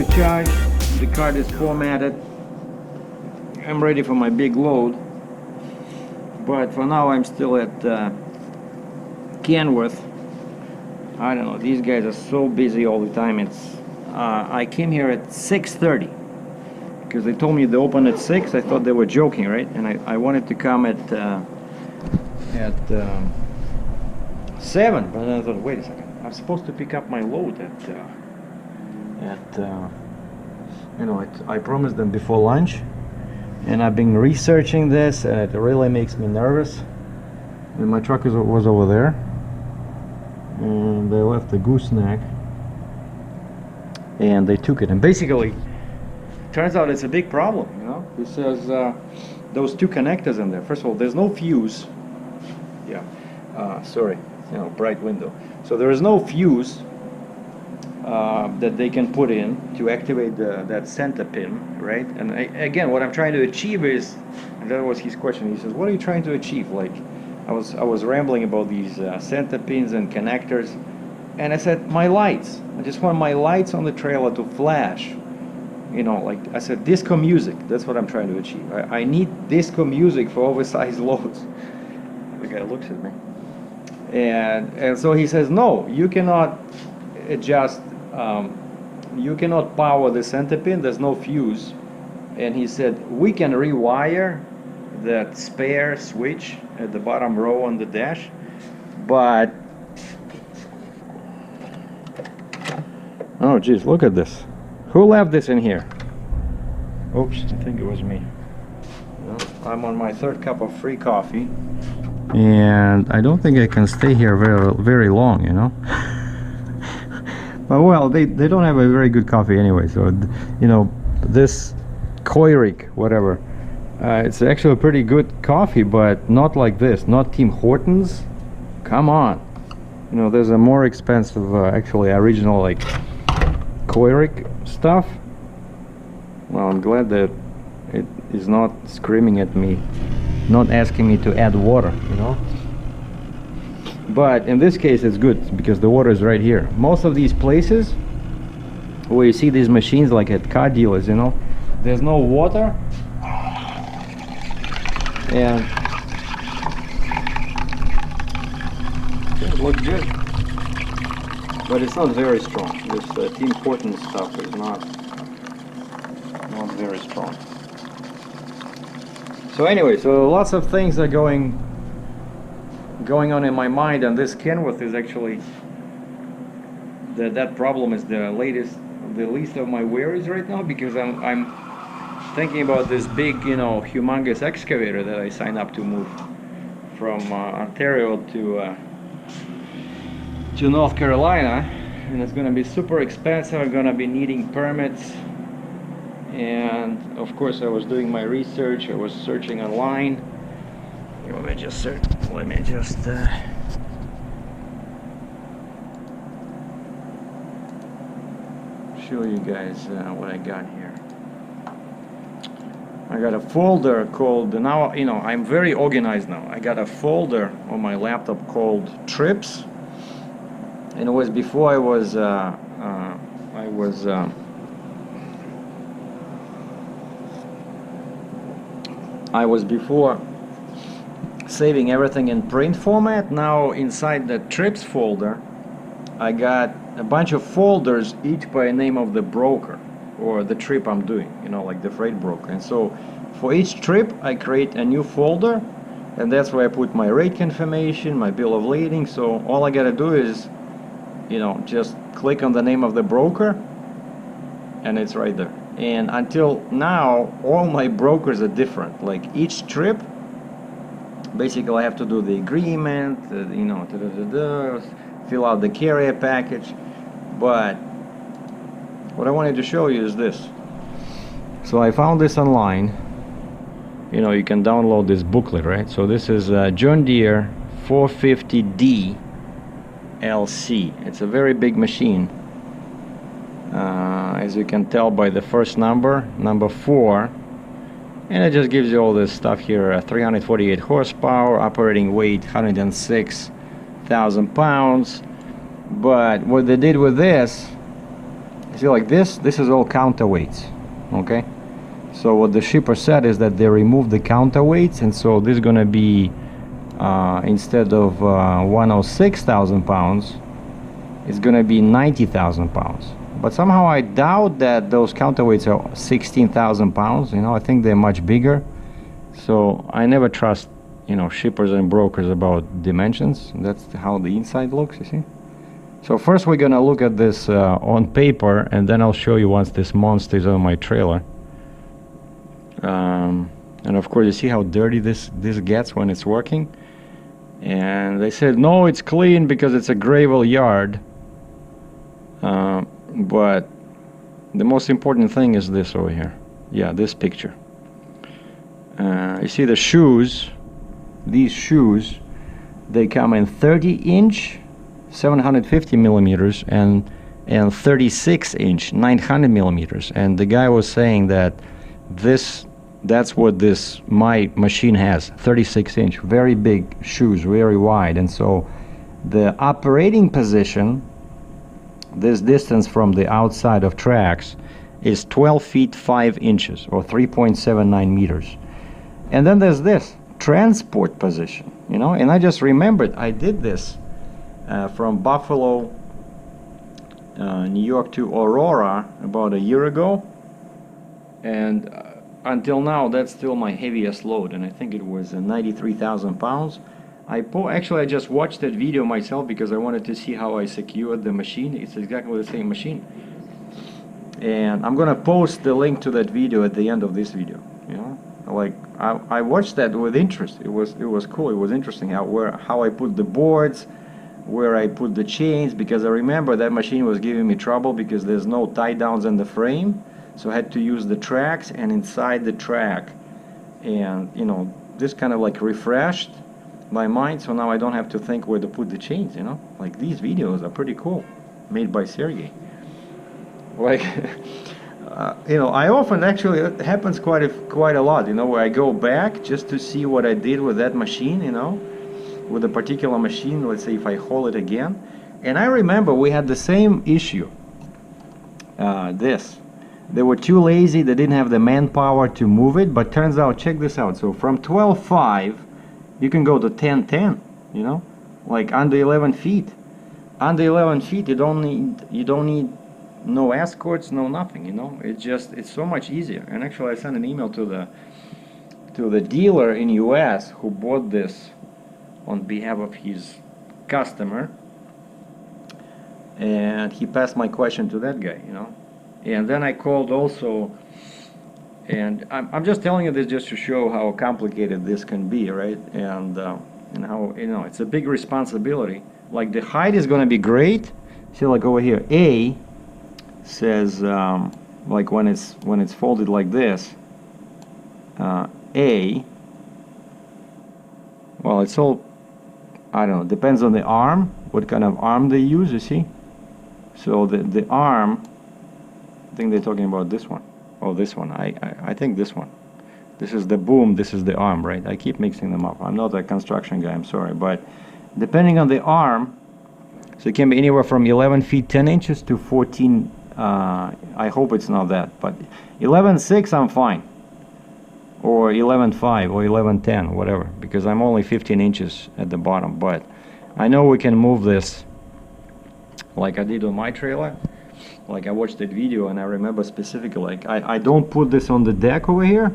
fully charged, the card is formatted, I'm ready for my big load. But for now I'm still at Kenworth. I don't know, these guys are so busy all the time. It's I came here at 6:30 because they told me they open at 6. I thought they were joking, right? And I wanted to come at 7, but then I thought, wait a second, I'm supposed to pick up my load you know, I promised them before lunch, and I've been researching this, and it really makes me nervous. And my truck was over there, and they left the gooseneck, and they took it, and basically turns out it's a big problem, you know. It says those two connectors in there. First of all, there's no fuse. Yeah, sorry, you know, bright window. So there is no fuse that they can put in to activate that center pin, right? And again, what I'm trying to achieve is, and that was his question. He says, "What are you trying to achieve?" Like, I was rambling about these center pins and connectors, and I said, "My lights. I just want my lights on the trailer to flash." You know, like I said, disco music. That's what I'm trying to achieve. I need disco music for oversized loads. The guy looks at me, and so he says, "No, you cannot adjust. You cannot power the center pin. There's no fuse." And he said, "We can rewire that spare switch at the bottom row on the dash, but..." Oh, geez, look at this. Who left this in here? Oops, I think it was me. No, I'm on my third cup of free coffee, and I don't think I can stay here very long, you know. But well, they don't have a very good coffee anyway, so you know, this KENWORTH, whatever, it's actually a pretty good coffee, but not like this, not Tim Hortons. Come on, you know, there's a more expensive actually original like KENWORTH stuff. Well, I'm glad that it is not screaming at me, not asking me to add water, you know. But in this case it's good because the water is right here. Most of these places where you see these machines, like at car dealers, you know, there's no water, and it looks good, but it's not very strong. This Tim Hortons stuff is not very strong. So anyway, so lots of things are going on in my mind, and this Kenworth is actually that problem is the least of my worries right now, because I'm thinking about this big, you know, humongous excavator that I signed up to move from Ontario to North Carolina, and it's going to be super expensive. I'm going to be needing permits, and of course I was doing my research. I was searching online. Let me just show you guys what I got here. I got a folder called, now, you know, I'm very organized now. I got a folder on my laptop called Trips, and it was before I was before saving everything in print format. Now inside the Trips folder I got a bunch of folders, each by a name of the broker or the trip I'm doing, you know, like the freight broker. And so for each trip I create a new folder, and that's where I put my rate confirmation, my bill of lading. So all I gotta do is, you know, just click on the name of the broker and it's right there. And until now all my brokers are different. Like each trip, basically I have to do the agreement, you know, fill out the carrier package. But what I wanted to show you is this. So I found this online. You know, you can download this booklet, right? So this is John Deere 450D LC. It's a very big machine, as you can tell by the first number 4, and it just gives you all this stuff here. 348 horsepower, operating weight 106,000 pounds. But what they did with this See, like this is all counterweights, okay? So what the shipper said is that they removed the counterweights, and so this is gonna be instead of 106,000 pounds, it's gonna be 90,000 pounds. But somehow I doubt that those counterweights are 16,000 pounds. You know, I think they're much bigger. So I never trust, you know, shippers and brokers about dimensions. That's how the inside looks, you see. So first we're gonna look at this on paper, and then I'll show you once this monster is on my trailer. And of course you see how dirty this gets when it's working. And they said no, it's clean because it's a gravel yard. But the most important thing is this over here. Yeah, this picture. You see the shoes, these shoes, they come in 30-inch 750 millimeters and 36-inch 900 millimeters. And the guy was saying that that's what my machine has, 36-inch, very big shoes, very wide. And so the operating position, this distance from the outside of tracks, is 12 feet 5 inches or 3.79 meters. And then there's this transport position, you know. And I just remembered I did this from Buffalo, New York to Aurora about a year ago, and until now that's still my heaviest load, and I think it was 93,000 pounds. Actually I just watched that video myself because I wanted to see how I secured the machine. It's exactly the same machine, and I'm gonna post the link to that video at the end of this video. You know, like I watched that with interest. It was cool. It was interesting how I put the boards, where I put the chains, because I remember that machine was giving me trouble because there's no tie downs in the frame, so I had to use the tracks and inside the track. And you know, this kind of like refreshed my mind, so now I don't have to think where to put the chains. You know, like these videos are pretty cool, made by Sergei. Like you know, I often, actually it happens quite a lot, you know, where I go back just to see what I did with that machine, you know, with a particular machine. Let's say if I haul it again. And I remember we had the same issue. They were too lazy, they didn't have the manpower to move it, but turns out, check this out, so from 12.5 you can go to 10.10, you know, like under 11 feet. Under 11 feet you don't need no escorts, no nothing, you know. It's so much easier. And actually I sent an email to the dealer in US who bought this on behalf of his customer, and he passed my question to that guy, you know. And then I called also, and I'm just telling you this just to show how complicated this can be, right? And how, you know, it's a big responsibility. Like the height is going to be great. See, like over here, A says like when it's folded like this, A, well, it's all, I don't know, depends on the arm, what kind of arm they use, you see. So the arm, I think they're talking about this one. Oh, this one. I think this one. This is the boom, this is the arm, right? I keep mixing them up. I'm not a construction guy, I'm sorry. But depending on the arm, so it can be anywhere from 11 feet 10 inches to 14, I hope it's not that, but 11.6 I'm fine. Or 11.5 or 11.10, whatever, because I'm only 15 inches at the bottom. But I know we can move this like I did on my trailer. Like I watched that video and I remember specifically, like I don't put this on the deck over here.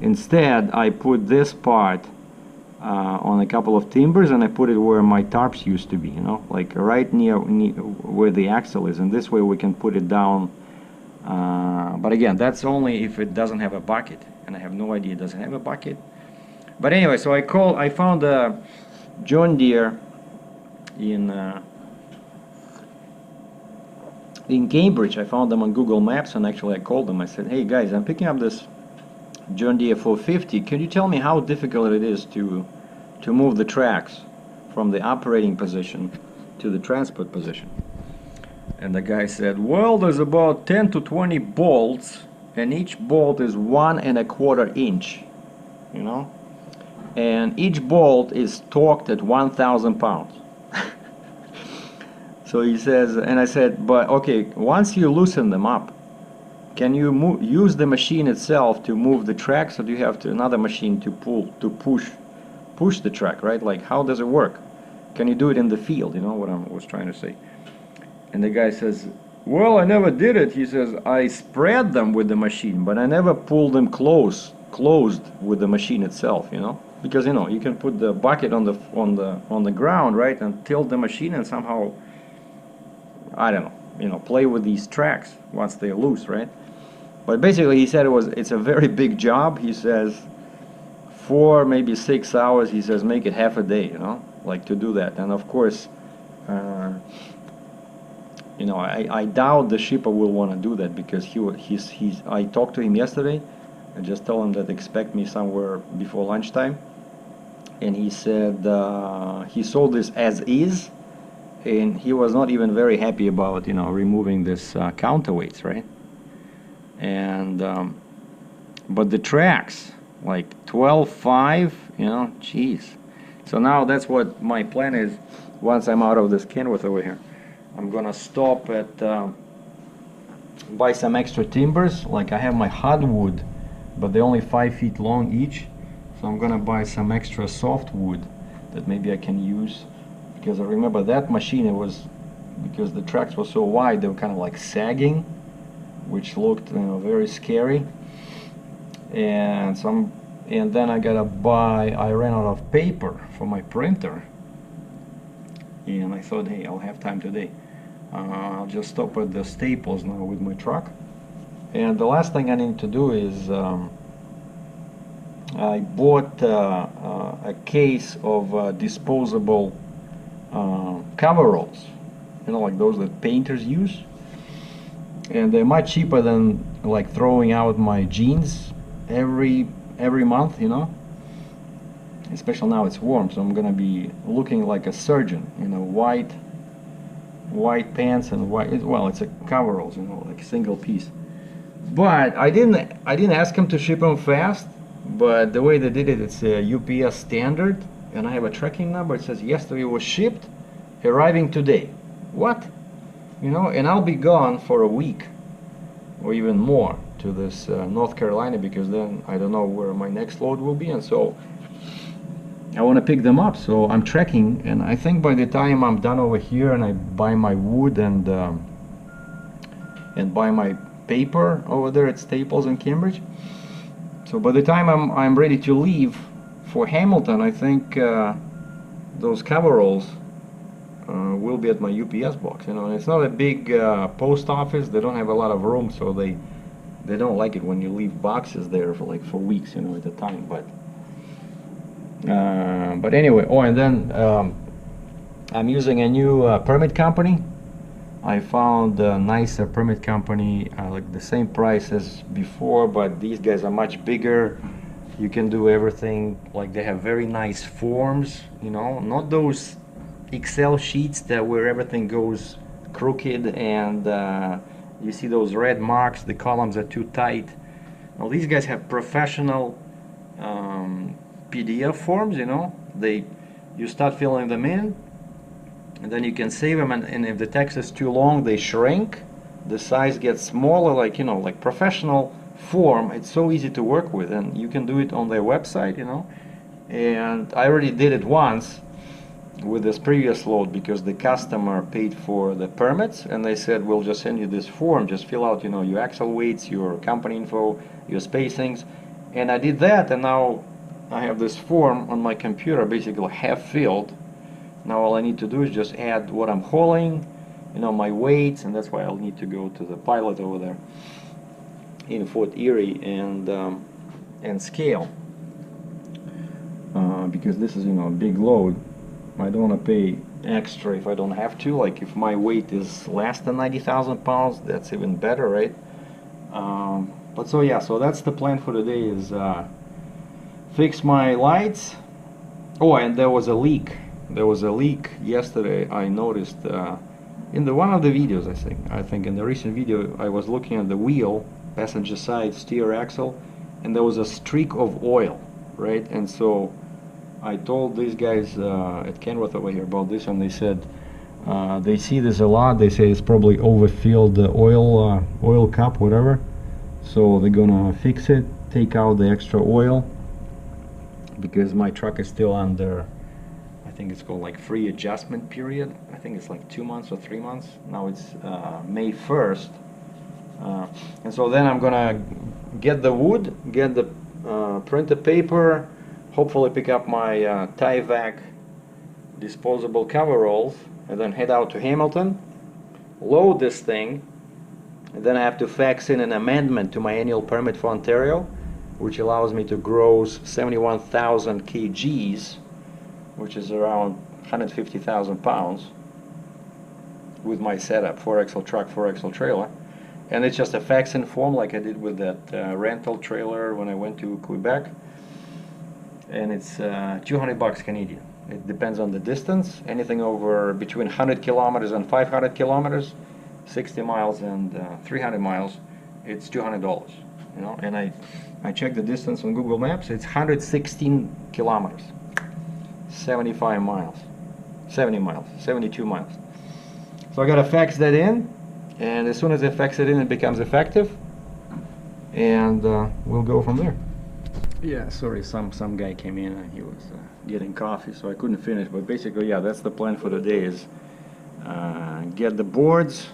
Instead I put this part on a couple of timbers, and I put it where my tarps used to be, you know, like right near where the axle is, and this way we can put it down. But again, that's only if it doesn't have a bucket, and I have no idea it doesn't have a bucket. But anyway, so I found a John Deere in Cambridge. I found them on Google Maps, and actually I called them. I said, hey guys, I'm picking up this John Deere 450. Can you tell me how difficult it is to move the tracks from the operating position to the transport position? And the guy said, well, there's about 10 to 20 bolts, and each bolt is 1 1/4 inch, you know, and each bolt is torqued at 1,000 pounds. So he says, and I said, but okay, once you loosen them up, can you use the machine itself to move the tracks, or do you have another machine to push the track, right? Like, how does it work? Can you do it in the field? You know what I was trying to say. And the guy says, well, I never did it. He says, I spread them with the machine, but I never pulled them closed with the machine itself, you know, because you know you can put the bucket on the ground, right, and tilt the machine and somehow, I don't know, you know, play with these tracks once they're loose, right? But basically, he said it's a very big job. He says 4, maybe 6 hours. He says make it half a day, you know, like to do that. And of course, you know, I doubt the shipper will want to do that, because I talked to him yesterday. I just told him that expect me somewhere before lunchtime, and he said he sold this as is, and he was not even very happy about, you know, removing this counterweights, right? And but the tracks, like 12.5, you know, geez. So now that's what my plan is. Once I'm out of this Kenworth over here, I'm gonna stop at buy some extra timbers. Like I have my hardwood, but they're only 5 feet long each, so I'm gonna buy some extra softwood that maybe I can use, because I remember that machine, it was, because the tracks were so wide, they were kind of like sagging, which looked, you know, very scary. And then I ran out of paper for my printer, and I thought, hey, I'll have time today. I'll just stop at the Staples now with my truck. And the last thing I need to do is I bought a case of disposable coveralls, you know, like those that painters use, and they're much cheaper than like throwing out my jeans every month, you know. Especially now it's warm, so I'm gonna be looking like a surgeon, you know, white pants and white. Well, it's a coveralls, you know, like single piece. But I didn't ask him to ship them fast. But the way they did it, it's a UPS standard, and I have a tracking number. It says yesterday was shipped, arriving today. What? You know, and I'll be gone for a week or even more to this North Carolina, because then I don't know where my next load will be, and so I want to pick them up. So I'm tracking, and I think by the time I'm done over here and I buy my wood and buy my paper over there at Staples in Cambridge, so by the time I'm ready to leave for Hamilton, I think those coveralls will be at my UPS box. You know, and it's not a big post office. They don't have a lot of room, so they don't like it when you leave boxes there for weeks, you know, at a time. But anyway, oh, and then I'm using a new permit company. I found a nicer permit company, like the same price as before, but these guys are much bigger. You can do everything. Like, they have very nice forms, you know, not those Excel sheets where everything goes crooked and you see those red marks, the columns are too tight. Now these guys have professional PDF forms, you know. You start filling them in, and then you can save them, and if the text is too long, they shrink, the size gets smaller, like, you know, like professional form. It's so easy to work with, and you can do it on their website, you know. And I already did it once with this previous load, because the customer paid for the permits, and they said, we'll just send you this form, just fill out, you know, your axle weights, your company info, your spacings. And I did that, and now I have this form on my computer basically half filled. Now all I need to do is just add what I'm hauling, you know, my weights, and that's why I'll need to go to the pilot over there in Fort Erie and scale, because this is, you know, a big load. I don't want to pay extra if I don't have to. Like, if my weight is less than 90,000 pounds, that's even better, right? But so yeah, so that's the plan for today, is fix my lights. Oh, and there was a leak. There was a leak yesterday. I noticed in one of the videos. I think in the recent video, I was looking at the wheel, passenger side steer axle, and there was a streak of oil, right? And so I told these guys at Kenworth over here about this, and they said, They see this a lot. They say it's probably overfilled the oil cup, whatever. So they're gonna fix it, take out the extra oil, because my truck is still under, I think it's called like free adjustment period. I think it's like 2 months or 3 months. Now it's May 1st. And so then I'm gonna get the wood, get the printed paper, hopefully pick up my Tyvek disposable coveralls, and then head out to Hamilton, load this thing, and then I have to fax in an amendment to my annual permit for Ontario, which allows me to gross 71,000 kgs, which is around 150,000 pounds, with my setup, 4XL truck, 4XL trailer. And it's just a fax-in form like I did with that rental trailer when I went to Quebec. And it's 200 bucks Canadian. It depends on the distance. Anything over between 100 kilometers and 500 kilometers, 60 miles and 300 miles, it's $200. You know, and I checked the distance on Google Maps. It's 116 kilometers, 75 miles, 70 miles, 72 miles. So I gotta fax that in, and as soon as I fax it in, it becomes effective, and we'll go from there. Yeah, sorry, some guy came in and he was getting coffee, so I couldn't finish. But basically, yeah, that's the plan for the day, is get the boards.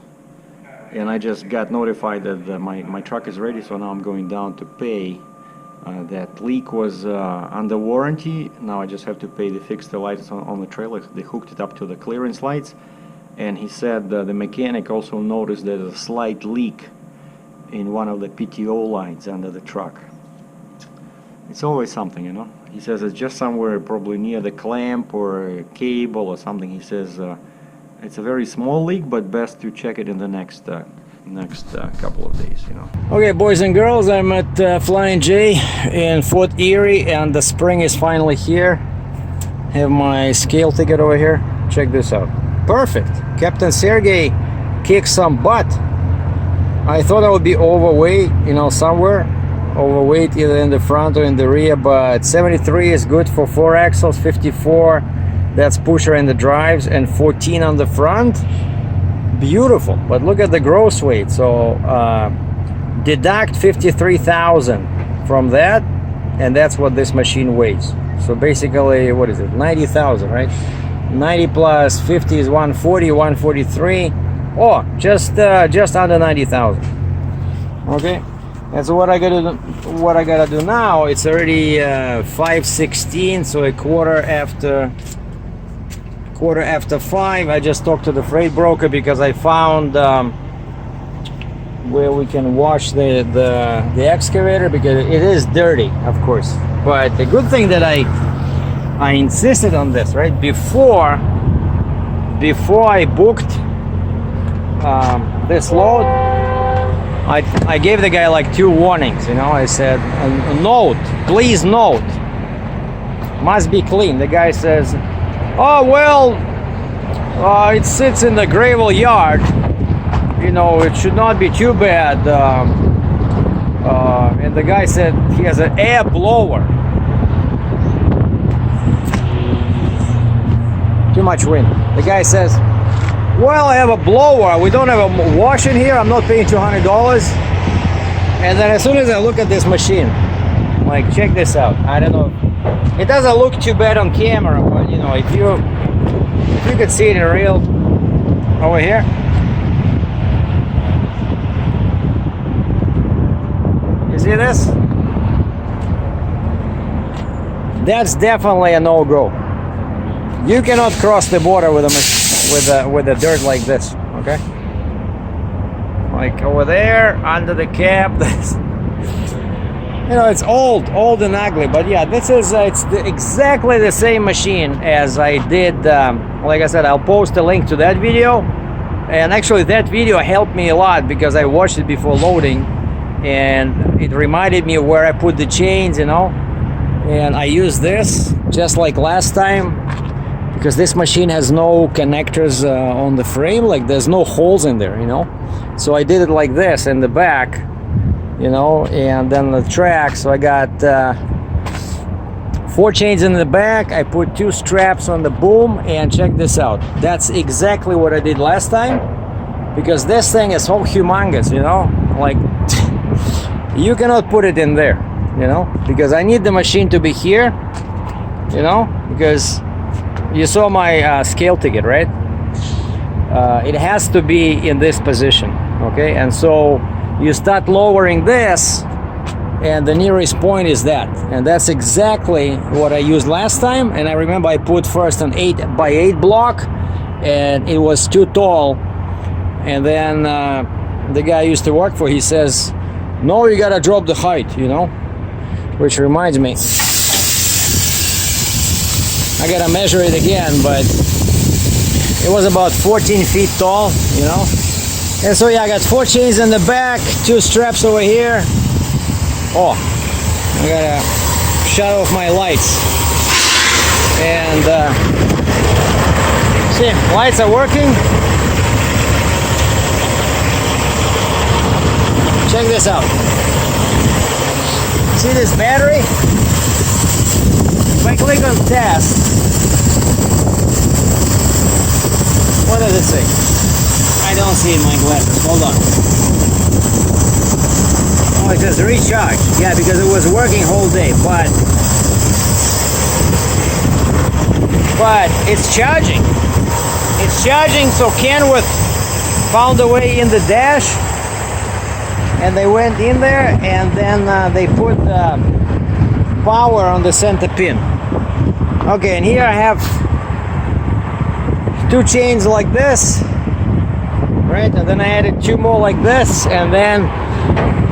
And I just got notified that my truck is ready, so now I'm going down to pay. That leak was under warranty. Now I just have to pay to fix the lights on the trailer. They hooked it up to the clearance lights. And he said the mechanic also noticed there's a slight leak in one of the PTO lines under the truck. It's always something, you know. He says it's just somewhere probably near the clamp or a cable or something. He says it's a very small leak, but best to check it in the next couple of days, you know. Okay, boys and girls, I'm at Flying J in Fort Erie, and the spring is finally here. Have my scale ticket over here. Check this out. Perfect. Captain Sergei kicked some butt. I thought I would be overweight, you know, somewhere. Overweight either in the front or in the rear, but 73 is good for 4 axles, 54 that's pusher in the drives, and 14 on the front. Beautiful. But look at the gross weight. So deduct 53,000 from that, and that's what this machine weighs. So basically, what is it, 90,000, right? 90 plus 50 is 140, 143. Oh, just under 90,000. Okay. That's what I gotta do now. It's already 5:16, so a quarter after 5. I just talked to the freight broker because I found where we can wash the excavator, because it is dirty, of course. But the good thing that I insisted on this, right? Before I booked this load, I gave the guy like 2 warnings, you know. I said, note, please note, must be clean. The guy says, oh, well, it sits in the gravel yard, you know, it should not be too bad. And the guy said he has an air blower. Too much wind. The guy says, well, I have a blower. We don't have a wash in here. I'm not paying $200. And then as soon as I look at this machine, I'm like, check this out. I don't know. It doesn't look too bad on camera, but you know, if you could see it in real over here. You see this? That's definitely a no-go. You cannot cross the border with the dirt like this, okay? Like over there, under the cab. You know, it's old and ugly, but yeah, this is exactly the same machine as I did. Like I said, I'll post a link to that video, and actually that video helped me a lot because I watched it before loading, and it reminded me of where I put the chains, you know. And I used this just like last time, because this machine has no connectors on the frame, like there's no holes in there, you know. So I did it like this in the back, you know, and then the track. So I got 4 chains in the back. I put 2 straps on the boom, and check this out. That's exactly what I did last time, because this thing is so humongous, you know, like you cannot put it in there, you know, because I need the machine to be here, you know, because you saw my scale ticket, right? It has to be in this position, okay? And so you start lowering this, and the nearest point is that, and that's exactly what I used last time. And I remember I put first an 8x8 block, and it was too tall. And then the guy I used to work for, he says, no, you gotta drop the height, you know, which reminds me, I gotta measure it again, but it was about 14 feet tall, you know. And so yeah, I got 4 chains in the back, 2 straps over here. Oh, I gotta shut off my lights. And see, lights are working. Check this out. See this battery? If I click on test, what does it say? I don't see it in my glasses. Hold on. Oh, it says recharge. Yeah, because it was working whole day, but it's charging. It's charging, so Kenworth found a way in the dash, and they went in there, and then they put power on the center pin. Okay, and here I have 2 chains like this, right? And then I added 2 more like this, and then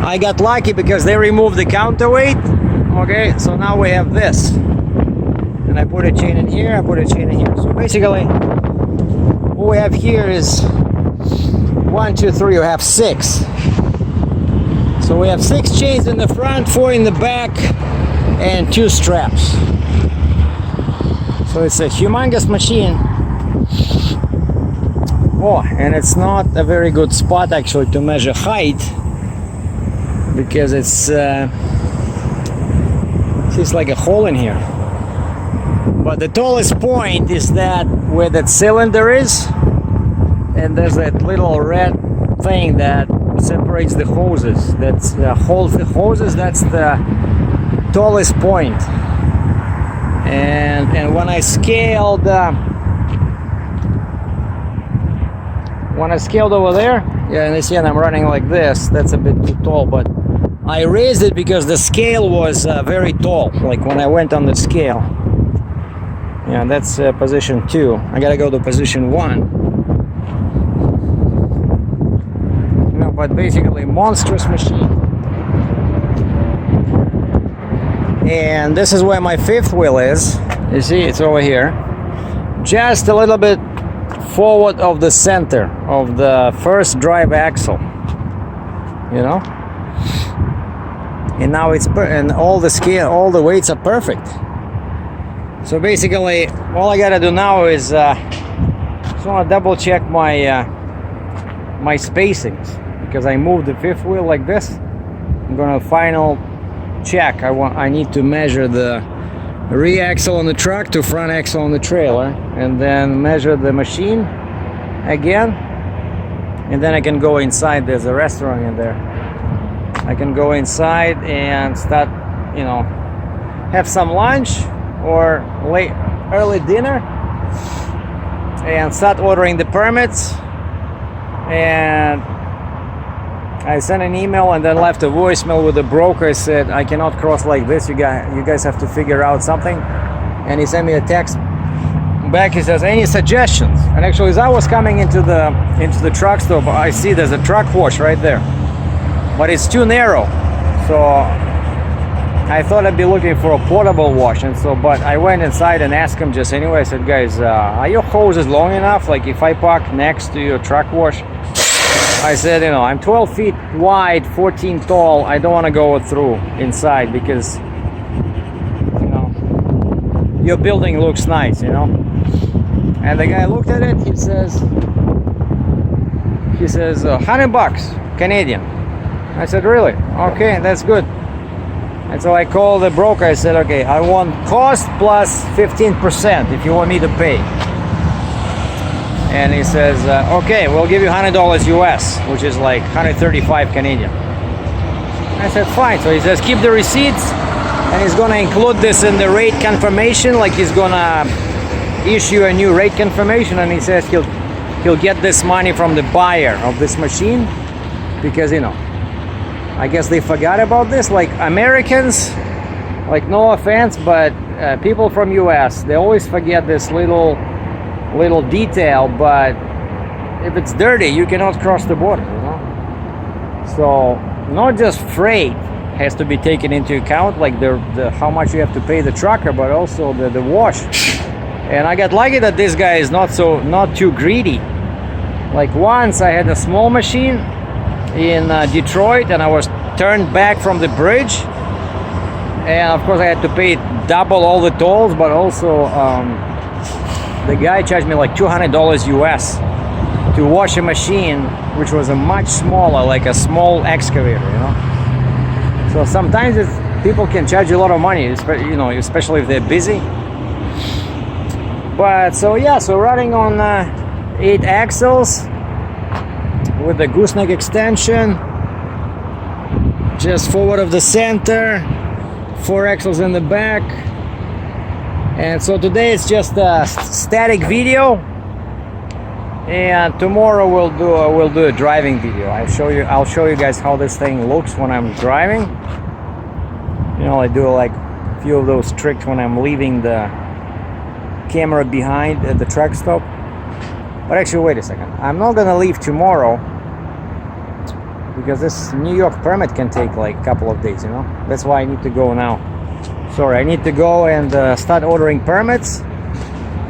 I got lucky because they removed the counterweight. Okay, so now we have this. And I put a chain in here, I put a chain in here. So basically, what we have here is 1, 2, 3, we have 6. So we have 6 chains in the front, 4 in the back, and 2 straps. So it's a humongous machine. Oh, and it's not a very good spot actually to measure height, because it's like a hole in here. But the tallest point is that where that cylinder is, and there's that little red thing that separates the hoses. That's holds the hoses. That's the tallest point. And when I scaled over there, yeah, and you see, I'm running like this. That's a bit too tall, but I raised it because the scale was very tall. Like when I went on the scale. Yeah, that's position 2. I gotta go to position 1. You know, but basically, monstrous machine. And this is where my 5th wheel is. You see, it's over here, just a little bit forward of the center of the first drive axle. You know. And now it's and all the scale, all the weights are perfect. So basically, all I gotta do now is just want to double check my my spacings, because I moved the 5th wheel like this. I'm gonna final check. I need to measure the rear axle on the truck to front axle on the trailer, and then measure the machine again, and then I can go inside. There's a restaurant in there. I can go inside and start, you know, have some lunch or early dinner, and start ordering the permits. And I sent an email and then left a voicemail with the broker. I said, I cannot cross like this. You guys have to figure out something. And he sent me a text back. He says, any suggestions? And actually, as I was coming into the truck stop, I see there's a truck wash right there, but it's too narrow. So I thought I'd be looking for a portable wash. And so, but I went inside and asked him just anyway. I said, guys, are your hoses long enough? Like if I park next to your truck wash? I said, you know, I'm 12 feet wide, 14 tall. I don't want to go through inside because, you know, your building looks nice, you know. And the guy looked at it. He says, $100 Canadian. I said, really? Okay, that's good. And so I called the broker. I said, okay, I want cost plus 15% if you want me to pay. And he says, okay, we'll give you $100 US, which is like 135 Canadian. I said, fine. So he says, keep the receipts, and he's gonna include this in the rate confirmation. Like he's gonna issue a new rate confirmation, and he says he'll get this money from the buyer of this machine, because, you know, I guess they forgot about this. Like Americans, like, no offense, but people from US, they always forget this little detail. But if it's dirty, you cannot cross the border, you know. So not just freight has to be taken into account, like the how much you have to pay the trucker, but also the wash. And I got lucky that this guy is not too greedy. Like once I had a small machine in Detroit, and I was turned back from the bridge, and of course I had to pay double all the tolls, but also the guy charged me like $200 US to wash a machine which was a much smaller, like a small excavator, you know. So sometimes people can charge you a lot of money, you know, especially if they're busy. But so yeah, so running on 8 axles with the gooseneck extension, just forward of the center, 4 axles in the back. And so today it's just a static video, and tomorrow we'll do a driving video. I'll show you guys how this thing looks when I'm driving. You know, I do like a few of those tricks when I'm leaving the camera behind at the truck stop. But actually, wait a second, I'm not gonna leave tomorrow, because this New York permit can take like a couple of days, you know. That's why I need to go now. Sorry, I need to go and start ordering permits,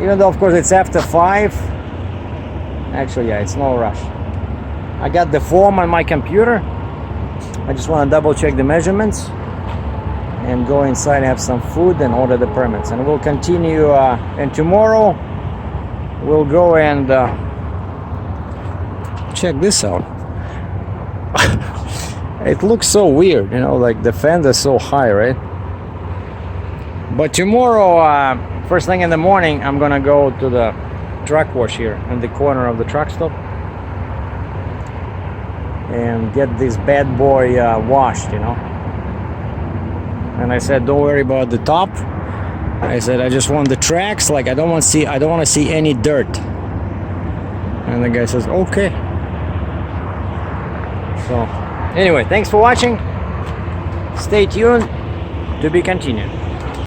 even though of course it's after 5. Actually, yeah, it's no rush. I got the form on my computer. I just want to double check the measurements and go inside, have some food, and order the permits. And we'll continue, and tomorrow we'll go and check this out. It looks so weird, you know, like the fence is so high, right? But tomorrow, first thing in the morning, I'm gonna go to the truck wash here in the corner of the truck stop and get this bad boy washed, you know. And I said, don't worry about the top. I said, I just want the tracks. Like I don't want to see any dirt. And the guy says, okay. So anyway, thanks for watching. Stay tuned, to be continued.